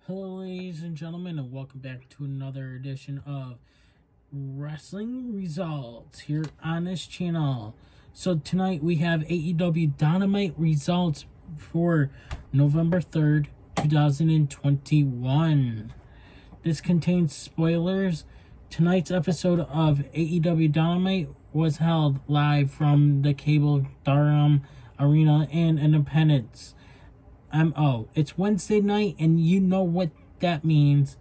Hello, ladies and gentlemen, and welcome back to another edition of Wrestling Results here on this channel. So tonight we have AEW Dynamite results for November 3rd, 2021. This contains spoilers. Tonight's episode of AEW Dynamite was held live from the Cable Durham Arena in Independence. It's Wednesday night, and you know what that means.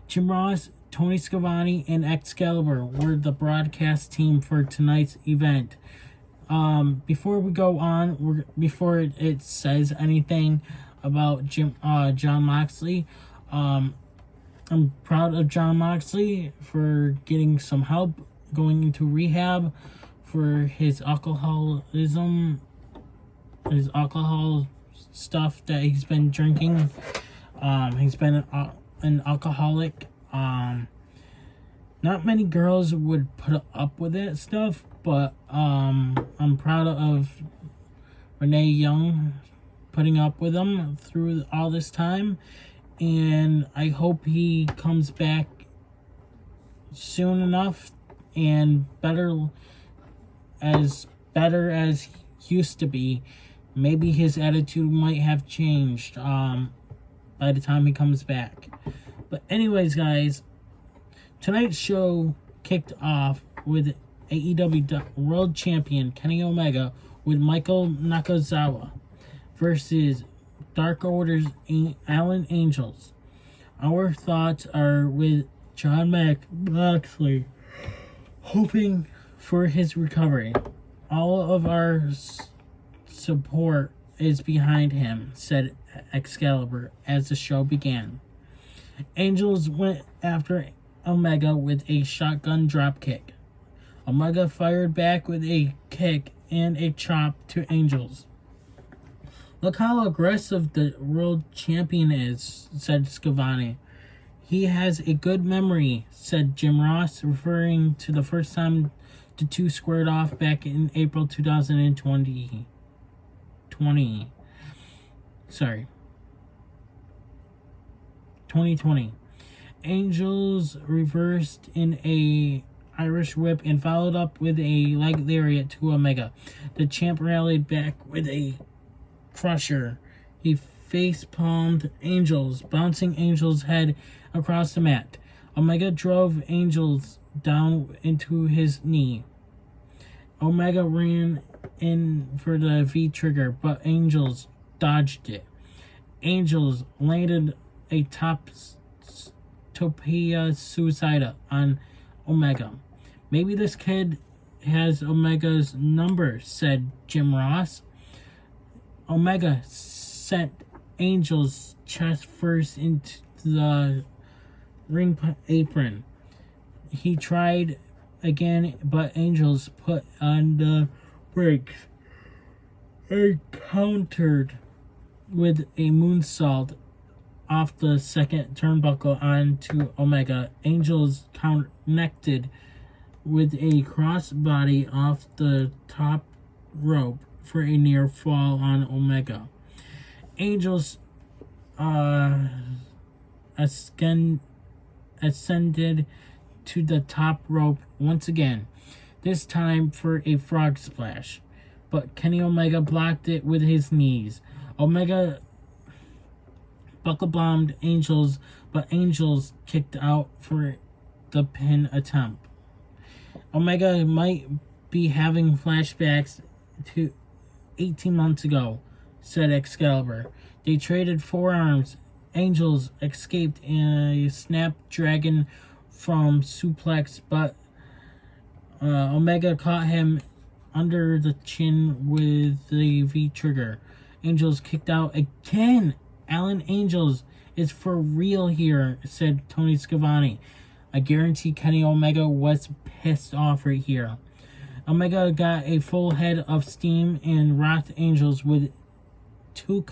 Jim Ross, Tony Schiavone, and Excalibur were the broadcast team for tonight's event. Before we go on, before it says anything about Jon Moxley, I'm proud of Jon Moxley for getting some help, going into rehab for his alcohol stuff that he's been drinking. He's been an alcoholic. Not many girls would put up with that stuff, but I'm proud of Renee Young putting up with him through all this time, and I hope he comes back soon enough and better as he used to be. Maybe his attitude might have changed by the time he comes back. But anyways, guys, tonight's show kicked off with AEW World Champion Kenny Omega with Michael Nakazawa versus Dark Order's Alan Angels. Our thoughts are with Jon Moxley, hoping for his recovery. All of our support is behind him, said Excalibur as the show began. Angels went after Omega with a shotgun dropkick. Omega fired back with a kick and a chop to Angels. Look how aggressive the world champion is, said Schiavone. He has a good memory, said Jim Ross, referring to the first time the two squared off back in April 2020. Sorry. 2020. Angels reversed in a Irish whip and followed up with a leg lariat to Omega. The champ rallied back with a crusher. He face palmed Angels, bouncing Angels' head across the mat. Omega drove Angels down into his knee. Omega ran in for the V-trigger, but Angels dodged it. Angels landed a Topia Suicida on Omega. Maybe this kid has Omega's number, said Jim Ross. Omega sent Angels chest first into the ring apron. He tried again, but Angels put on the brakes and countered with a moonsault off the second turnbuckle onto Omega. Angels connected with a crossbody off the top rope for a near fall on Omega. Angels ascended to the top rope once again, this time for a frog splash, but Kenny Omega blocked it with his knees. Omega buckle bombed Angels, but Angels kicked out for the pin attempt. Omega might be having flashbacks to 18 months ago, said Excalibur. They traded forearms. Angels escaped in a snapdragon from suplex, but Omega caught him under the chin with the V-trigger. Angels kicked out again. Alan Angels is for real here, said Tony Schiavone. I guarantee Kenny Omega was pissed off right here. Omega got a full head of steam and rocked Angels with two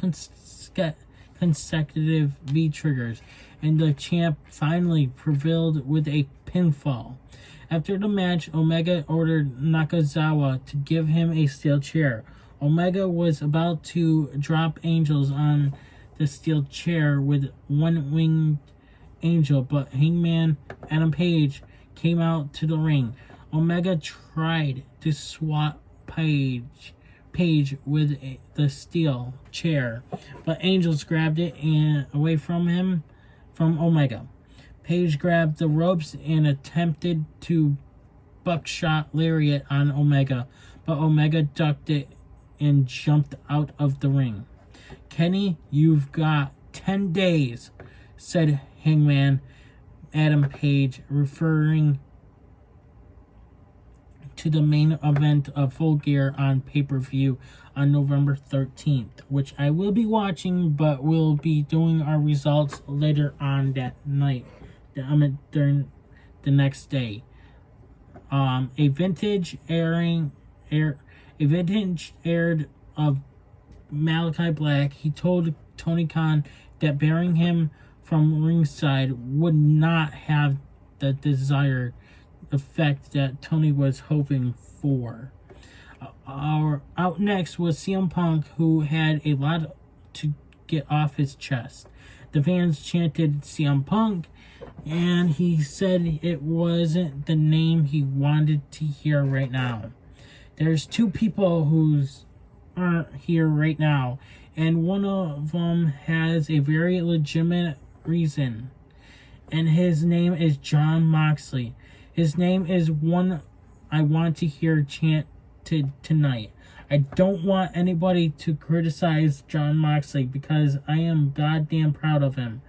consecutive V-triggers, and the champ finally prevailed with a pinfall. After the match, Omega ordered Nakazawa to give him a steel chair. Omega was about to drop Angels on the steel chair with one-winged angel, but Hangman Adam Page came out to the ring. Omega tried to swat Page with the steel chair, but Angels grabbed it and away from Omega. Page grabbed the ropes and attempted to buckshot lariat on Omega, but Omega ducked it and jumped out of the ring. Kenny, you've got 10 days, said Hangman Adam Page, referring to the main event of Full Gear on pay-per-view on November 13th, which I will be watching, but we'll be doing our results later on that night. During the next day. A vintage aired of Malachi Black. He told Tony Khan that burying him from ringside would not have the desired effect that Tony was hoping for. Out next was CM Punk, who had a lot to get off his chest. The fans chanted CM Punk, and he said it wasn't the name he wanted to hear right now. There's two people who aren't here right now, and one of them has a very legitimate reason, and his name is Jon Moxley. His name is one I want to hear chanted tonight. I don't want anybody to criticize Jon Moxley because I am goddamn proud of him.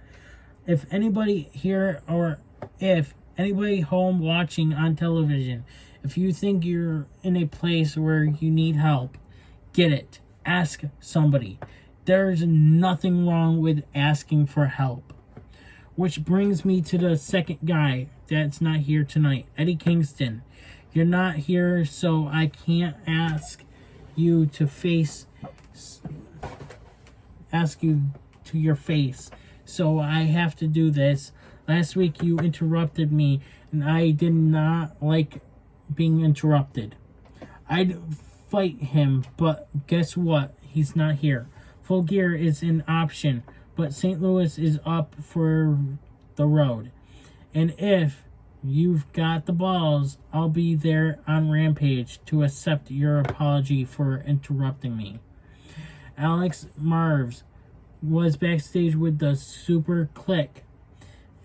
If anybody here or if anybody home watching on television, if you think you're in a place where you need help, get it. Ask somebody. There's nothing wrong with asking for help. Which brings me to the second guy that's not here tonight, Eddie Kingston. You're not here, so I can't ask you to your face. So I have to do this. Last week you interrupted me, and I did not like being interrupted. I'd fight him, but guess what? He's not here. Full Gear is an option, but St. Louis is up for the road. And if you've got the balls, I'll be there on Rampage to accept your apology for interrupting me. Alex Marves was backstage with the Super Click.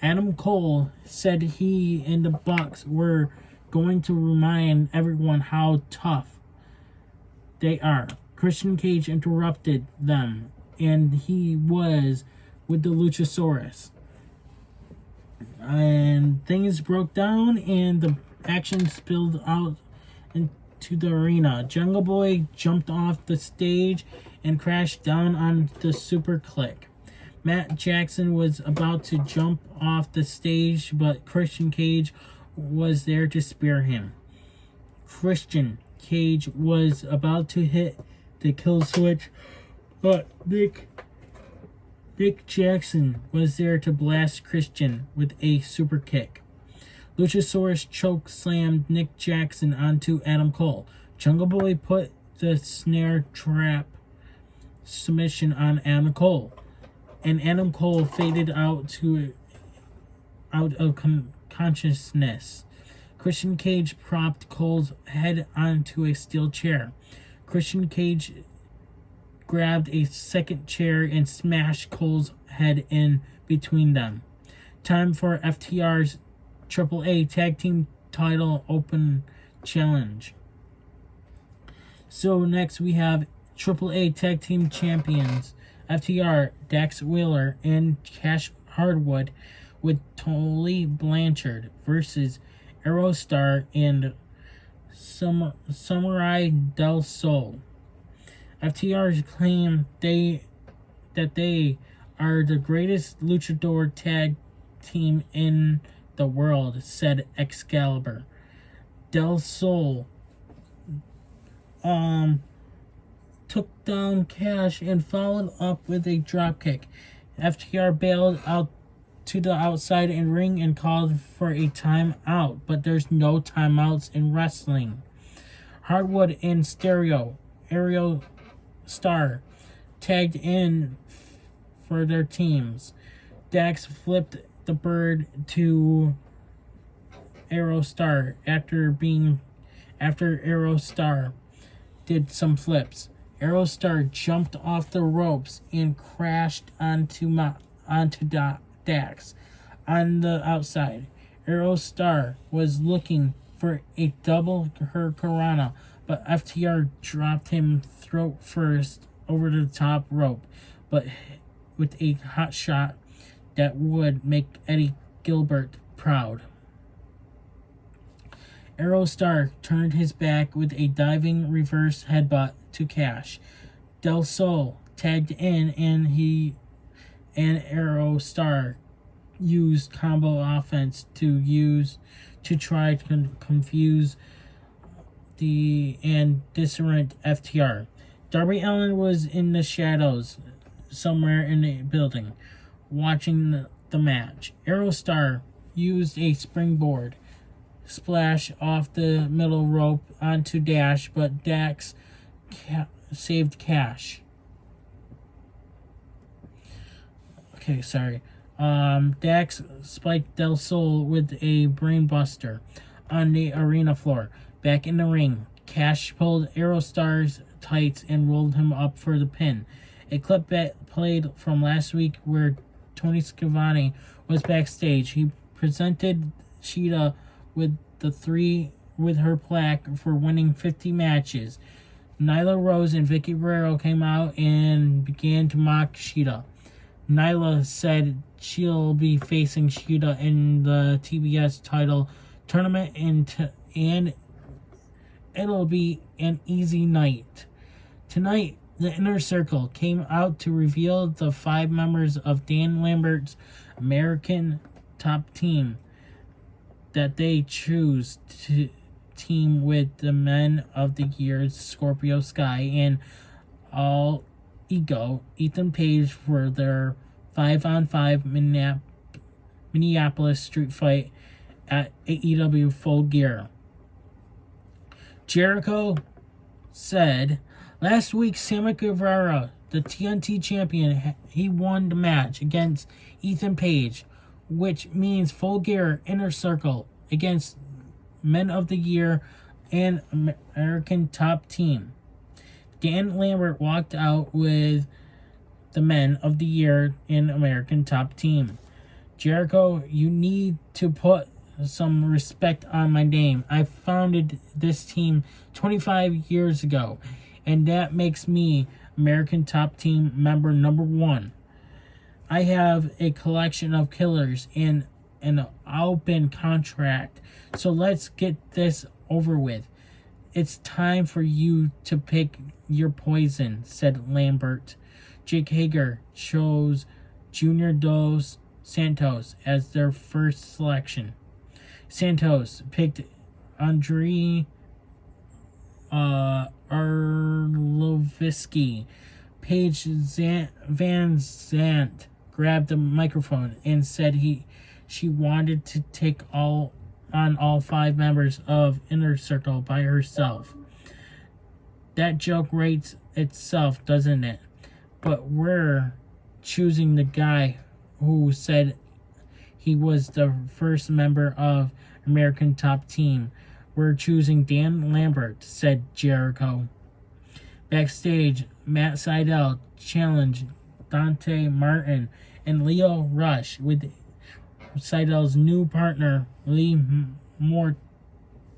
Adam Cole said he and the Bucks were going to remind everyone how tough they are. Christian Cage interrupted them, and he was with the Luchasaurus. And things broke down, and the action spilled out into the arena. Jungle Boy jumped off the stage and crashed down on the Super Click. Matt Jackson was about to jump off the stage, but Christian Cage was there to spare him. Christian Cage was about to hit the kill switch, but Nick Jackson was there to blast Christian with a super kick. Luchasaurus choke slammed Nick Jackson onto Adam Cole. Jungle Boy put the snare trap submission on Adam Cole, and Adam Cole faded out of consciousness. Christian Cage propped Cole's head onto a steel chair. Christian Cage grabbed a second chair and smashed Cole's head in between them. Time for FTR's AAA Tag Team Title Open Challenge. So next we have AAA Tag Team Champions FTR, Dax Wheeler, and Cash Hardwood with Tully Blanchard versus Aerostar and Samurai del Sol. FTR claim that they are the greatest luchador tag team in the world, said Excalibur. Del Sol took down Cash and followed up with a dropkick. FTR bailed out to the outside and ring and called for a timeout, but there's no timeouts in wrestling. Hardwood and Aerial Star tagged in for their teams. Dax flipped the bird to Aerostar after Aerostar did some flips. Aerostar jumped off the ropes and crashed onto Dax on the outside. Aerostar was looking for a double hurricanrana, but FTR dropped him throat first over the top rope, but with a hot shot that would make Eddie Gilbert proud. Aerostar turned his back with a diving reverse headbutt to Cash. Del Sol tagged in and Aerostar used combo offense to try to confuse and disorient FTR. Darby Allin was in the shadows somewhere in the building watching the match. Aerostar used a springboard splash off the middle rope onto Dash, but Dax saved Cash. Dax spiked Del Sol with a brainbuster on the arena floor. Back in the ring, Cash pulled Aerostar's tights and rolled him up for the pin. A clip played from last week where Tony Schiavone was backstage. He presented Sheeta with her plaque for winning 50 matches. Nyla Rose and Vicky Guerrero came out and began to mock Sheeta. Nyla said she'll be facing Sheeta in the TBS title tournament and it'll be an easy night. Tonight, the Inner Circle came out to reveal the 5 members of Dan Lambert's American Top Team that they choose to team with the Men of the Year, Scorpio Sky, and All Ego, Ethan Page, for their 5-on-5 Minneapolis street fight at AEW Full Gear. Jericho said, last week, Sammy Guevara, the TNT champion, he won the match against Ethan Page, which means Full Gear Inner Circle against Men of the Year and American Top Team. Dan Lambert walked out with the Men of the Year and American Top Team. Jericho, you need to put some respect on my name. I founded this team 25 years ago, and that makes me American Top Team member number 1. I have a collection of killers and an open contract, so let's get this over with. It's time for you to pick your poison, said Lambert. Jake Hager chose Junior Dos Santos as their first selection. Santos picked Andrei Arlovsky. Paige Van Zandt grabbed the microphone and said she wanted to take on all 5 members of Inner Circle by herself. That joke rates itself, doesn't it? But we're choosing the guy who said he was the first member of American Top Team. We're choosing Dan Lambert, said Jericho. Backstage, Matt Sydal challenged Dante Martin and Leo Rush with Sydal's new partner, Lee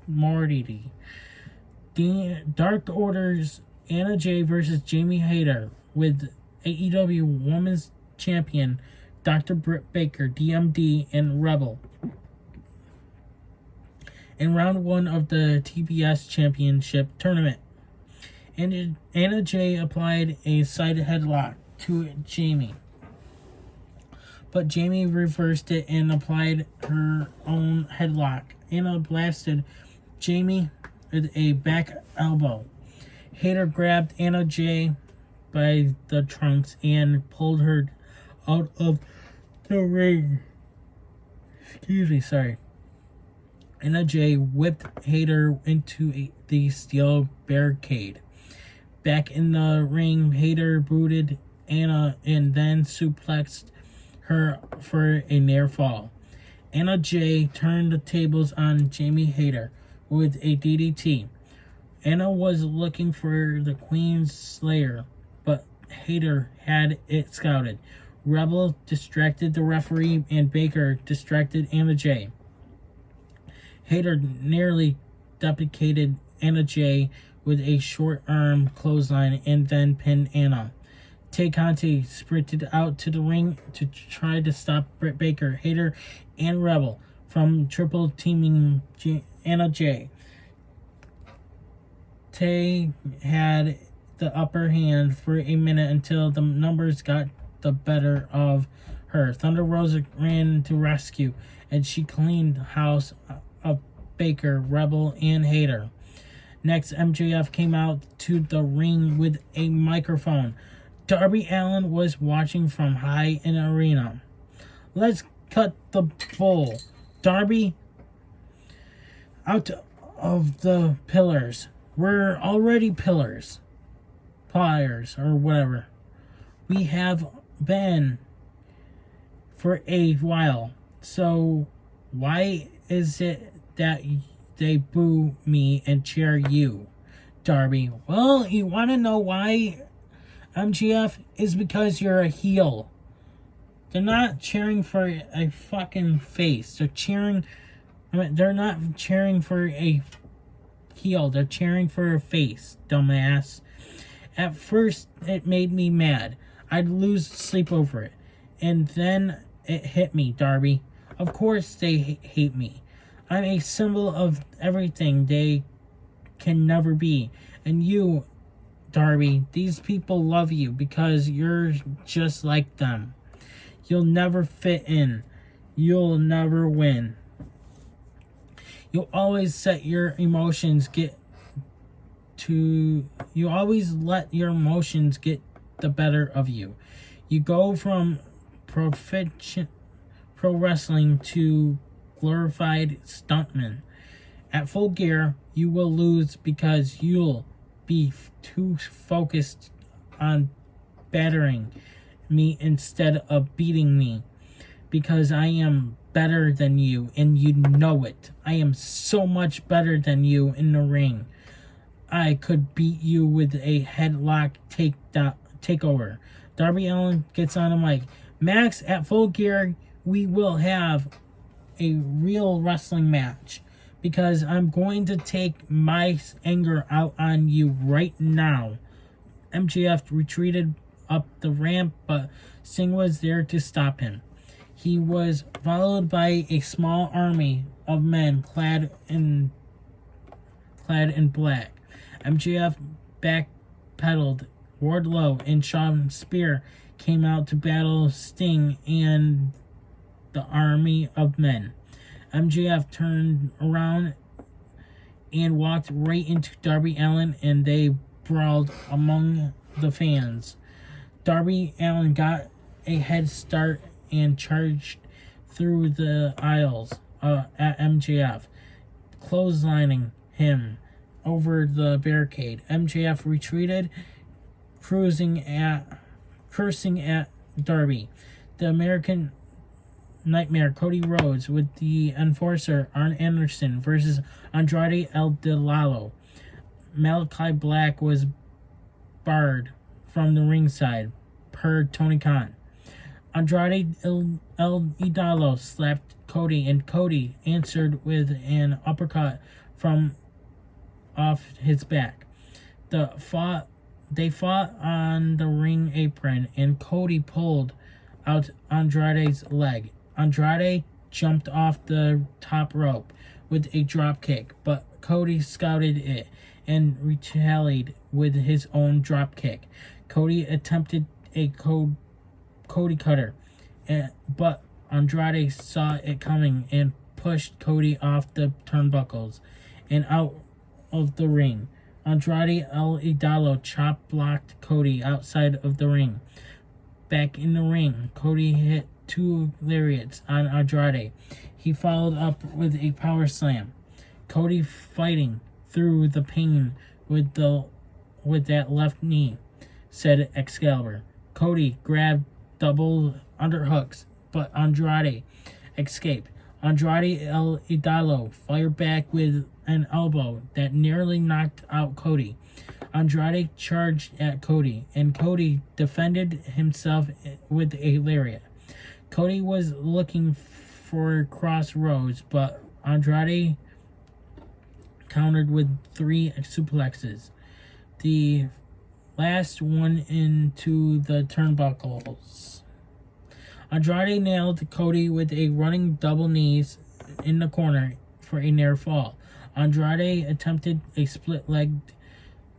Moriarty. Dark Order's Anna Jay versus Jamie Hayter with AEW Women's Champion Dr. Britt Baker, DMD, and Rebel. In round 1 of the TBS Championship Tournament, Anna Jay applied a side headlock to Jamie, but Jamie reversed it and applied her own headlock. Anna blasted Jamie with a back elbow. Hayter grabbed Anna Jay by the trunks and pulled her out of the ring. Anna Jay whipped Hayter into the steel barricade. Back in the ring, Hayter booted Anna and then suplexed her for a near fall. Anna Jay turned the tables on Jamie Hayter with a DDT. Anna was looking for the Queen's Slayer, but Hayter had it scouted. Rebel distracted the referee, and Baker distracted Anna Jay. Hayter nearly duplicated Anna Jay with a short arm clothesline and then pinned Anna. Tay Conti sprinted out to the ring to try to stop Britt Baker, Hayter, and Rebel from triple teaming Anna Jay. Tay had the upper hand for a minute until the numbers got the better of her. Thunder Rosa ran to rescue, and she cleaned house of Baker, Rebel, and Hayter. Next, MJF came out to the ring with a microphone. Darby Allin was watching from high in the arena. Let's cut the bull. Darby, out of the pillars. We're already pillars. Pliers, or whatever. We have been for a while. So why is it that they boo me and cheer you, Darby? Well, you want to know why, MGF? Is because you're a heel. They're not cheering for a fucking face. They're not cheering for a heel. They're cheering for a face, dumbass. At first, it made me mad. I'd lose sleep over it. And then it hit me, Darby. Of course they hate me. I'm a symbol of everything they can never be. And you, Darby, these people love you because you're just like them. You'll never fit in. You'll never win. You always let your emotions get the better of you. You go from pro wrestling to glorified stuntman. At Full Gear, you will lose because you'll be too focused on battering me instead of beating me. Because I am better than you, and you know it. I am so much better than you in the ring. I could beat you with a headlock takeover. Darby Allin gets on the mic. Max, at Full Gear, we will have a real wrestling match. Because I'm going to take my anger out on you right now. MJF retreated up the ramp, but Singh was there to stop him. He was followed by a small army of men clad in black. MJF backpedaled. Wardlow and Sean Spear came out to battle Sting and the army of men. MJF turned around and walked right into Darby Allin, and they brawled among the fans. Darby Allin got a head start and charged through the aisles at MJF, clotheslining him over the barricade. MJF retreated, cursing at Darby. The American Nightmare Cody Rhodes with the enforcer Arn Anderson versus Andrade El Idolo. Malachi Black was barred from the ringside, per Tony Khan. Andrade El Idolo slapped Cody, and Cody answered with an uppercut from off his back. They fought on the ring apron, and Cody pulled out Andrade's leg. Andrade jumped off the top rope with a drop kick, but Cody scouted it and retaliated with his own drop kick. Cody attempted a Cody cutter, but Andrade saw it coming and pushed Cody off the turnbuckles and out of the ring. Andrade El Idolo chop blocked Cody outside of the ring. Back in the ring, Cody hit 2 lariats on Andrade. He followed up with a power slam. Cody fighting through the pain with that left knee, said Excalibur. Cody grabbed double underhooks, but Andrade escaped. Andrade El Idolo fired back with an elbow that nearly knocked out Cody. Andrade charged at Cody, and Cody defended himself with a lariat. Cody was looking for crossroads, but Andrade countered with 3 suplexes. The last one into the turnbuckles. Andrade nailed Cody with a running double knees in the corner for a near fall. Andrade attempted a split-legged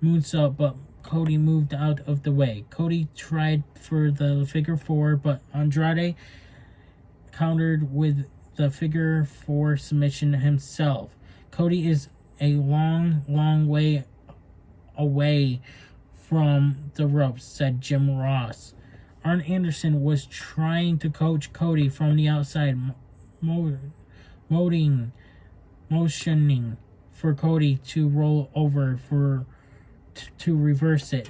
moonsault, but Cody moved out of the way. Cody tried for the figure 4, but Andrade countered with the figure 4 submission himself. Cody is a long way away from the ropes, said Jim Ross. Arn Anderson was trying to coach Cody from the outside, motioning for Cody to roll over to reverse it.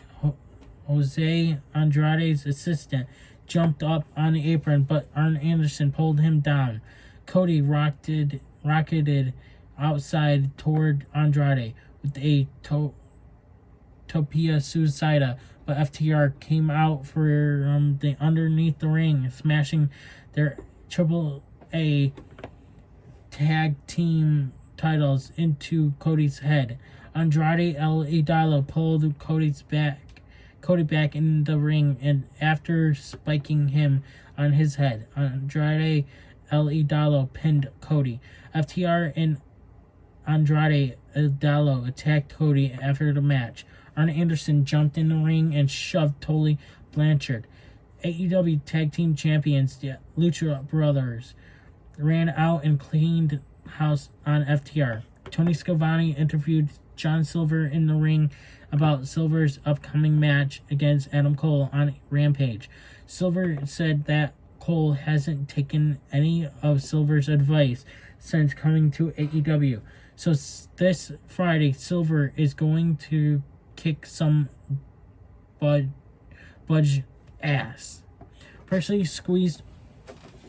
Jose Andrade's assistant jumped up on the apron, but Arn Anderson pulled him down. Cody rocketed outside toward Andrade with a Topia Suicida, but FTR came out from the underneath the ring, smashing their AAA tag team titles into Cody's head. Andrade El Idolo pulled Cody back in the ring, and after spiking him on his head, Andrade El Idolo pinned Cody. FTR and Andrade El Idolo attacked Cody after the match. Arn Anderson jumped in the ring and shoved Tully Blanchard. AEW Tag Team Champions, the Lucha Brothers, ran out and cleaned house on FTR. Tony Schiavone interviewed John Silver in the ring about Silver's upcoming match against Adam Cole on Rampage. Silver said that Cole hasn't taken any of Silver's advice since coming to AEW. So this Friday, Silver is going to kick some Budge ass. Freshly squeezed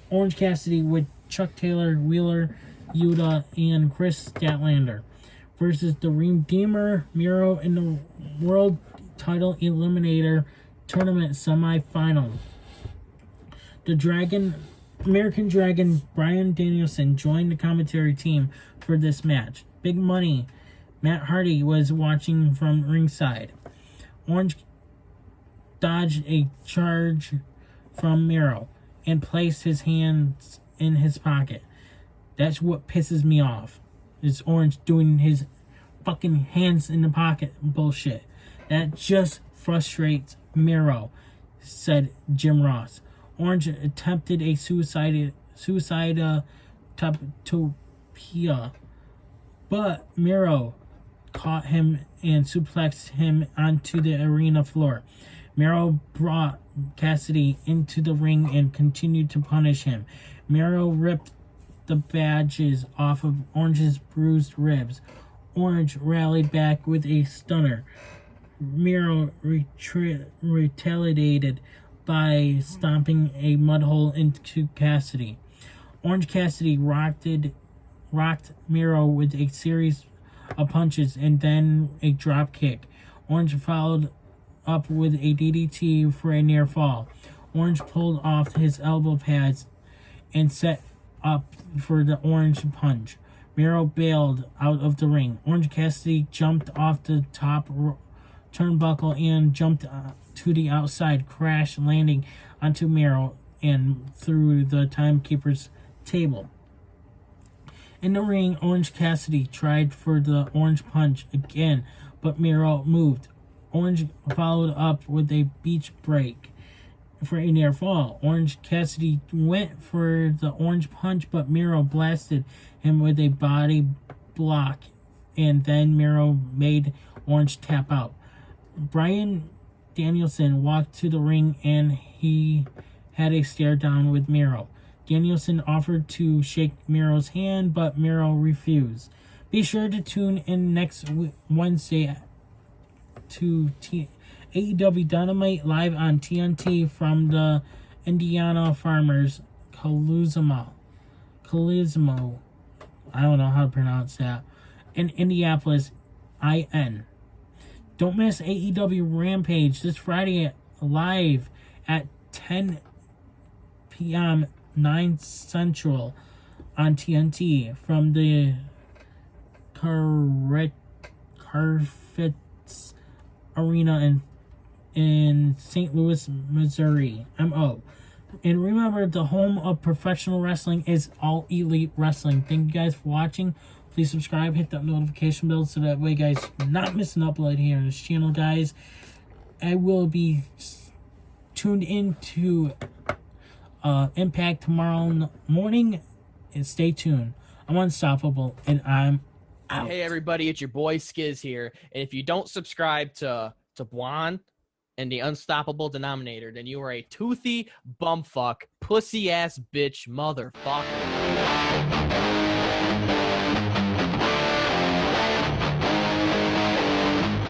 Orange Cassidy with Chuck Taylor, Wheeler, Yuta, and Chris Statlander versus the Redeemer Miro in the World Title Eliminator Tournament semifinal. The American Dragon Bryan Danielson joined the commentary team for this match. Big Money Matt Hardy was watching from ringside. Orange dodged a charge from Miro and placed his hands in his pocket. That's what pisses me off, is Orange doing his fucking hands in the pocket bullshit. That just frustrates Miro, said Jim Ross. Orange attempted a suicide Topia, but Miro caught him and suplexed him onto the arena floor. Miro brought Cassidy into the ring and continued to punish him. Miro ripped the badges off of Orange's bruised ribs. Orange rallied back with a stunner. Miro retaliated by stomping a mud hole into Cassidy. Orange Cassidy rocked Miro with a series of punches and then a drop kick. Orange followed up with a DDT for a near fall. Orange pulled off his elbow pads and set up for the Orange punch. Miro bailed out of the ring. Orange Cassidy jumped off the top turnbuckle and jumped to the outside, crash landing onto Miro and through the timekeeper's table. In the ring, Orange Cassidy tried for the Orange punch again, but Miro moved. Orange followed up with a beach break for a near fall. Orange Cassidy went for the Orange punch, but Miro blasted him with a body block, and then Miro made Orange tap out. Bryan Danielson walked to the ring and he had a stare down with Miro. Danielson offered to shake Miro's hand, but Miro refused. Be sure to tune in next Wednesday to AEW Dynamite live on TNT from the Indiana Farmers Coliseum. I don't know how to pronounce that. In Indianapolis, IN. Don't miss AEW Rampage this Friday live at 10 p.m. 9 Central on TNT from the Carfits Arena in St. Louis, Missouri. MO. And remember, the home of professional wrestling is All Elite Wrestling. Thank you guys for watching. Please subscribe, hit that notification bell so that way, guys, you're not missing an upload here on this channel, guys. I will be tuned into Impact tomorrow morning, and stay tuned. I'm unstoppable, and I'm out. Hey, everybody, it's your boy Skiz here. And if you don't subscribe to Blonde and the Unstoppable Denominator, then you are a toothy bumfuck, pussy-ass bitch motherfucker.